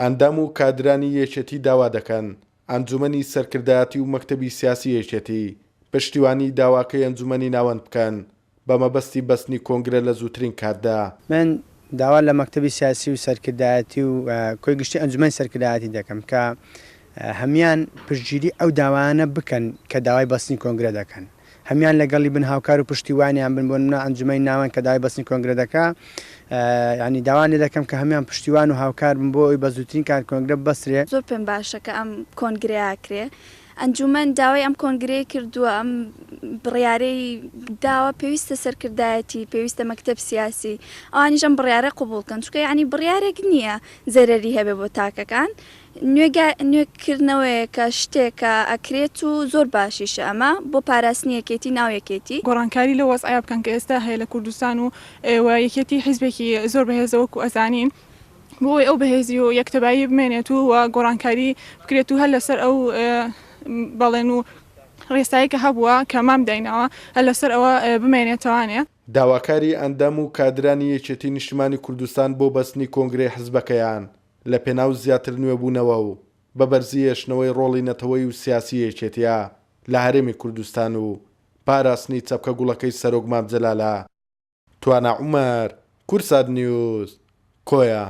ئەندام و کادرانی یەکێتی داوا دەکەن ئەنجومەنی سەرکردایەتی و مەکتەبی سیاسی یەکێتی پشتیوانی داواکەی ئەنجومەنی ناوەند بکەن بە مەبەستی بەستنی کۆنگرە لە زووترین کاتدا. من داوا لە مەکتەبی سیاسی و سەرکردایەتی و کۆی گشتی ئەنجومەنی سەرکردایەتی دەکەم کە هەمان پشتگیری ئەو داوانە بکەن کە داوای بەستنی کۆنگرە دەکەن، هەمان لەگەڵی بن هاوکار و پشتیوانیان بن بۆ نمونە ئەنجومەنی ناوەند کە داوای بەستنی کۆنگرە دەکا، ینی داوای دەکەم کە هەمان پشتیوان و هاوکار بن بۆ ئەوی بە زووترین کات کۆنگرە بەسرێ. زۆر پێم باشە کە ئەم کۆنگرەیەکرێ. ئەنجومەن داوای ئەم کۆنگرەیە کردووە، ئەم بڕیارەی داوا پێویستە سەرکردایەتی، پێویستە مەکتەب سیاسی ئەوانیش ئەم بڕیارە قبوڵکەن، چونکە ینی بڕیارێک نییە زەرەری هەبێ بۆ تاکەکان. نوێکردنەوەیە کە شتێکە ئەکرێت و زۆر باشیشە ئەمە بۆ پاراستنی یەکێتی ناو یەکێتی. گۆڕانکاری لە وەزعیا بکەن کە ئێستا هەیە لە کوردستان و یەکێتی حیزبێکی زۆر بەهێزەوەکو ئەزانین بۆی ئەو بەهێزی و یەکتەبایی بمێنێت و گۆڕانکاری بکرێت و هەر لەسەر ئەو بەڵێن و ڕێسایی کە هەبووە کە مام داینەوە هەر لەسەر ئەوە بمێنێتەوانێ. داواکاری ئەندام و کادرانی یەکێتی نیشتیمانی کوردستان بۆ بەستنی کۆنگرەی حزبەکەیان لە پێناو زیاتر نوێبوونەوە و بە بەرزی هێشتنەوەی ڕۆڵی نەتەوەی و سیاسی یەکێتیە لە هەرێمی کوردستان و پاراستنی چەپکە گوڵەکەی سەرۆک مام جەلالە. توانە عومەر، کورسات نیوز، کۆیە.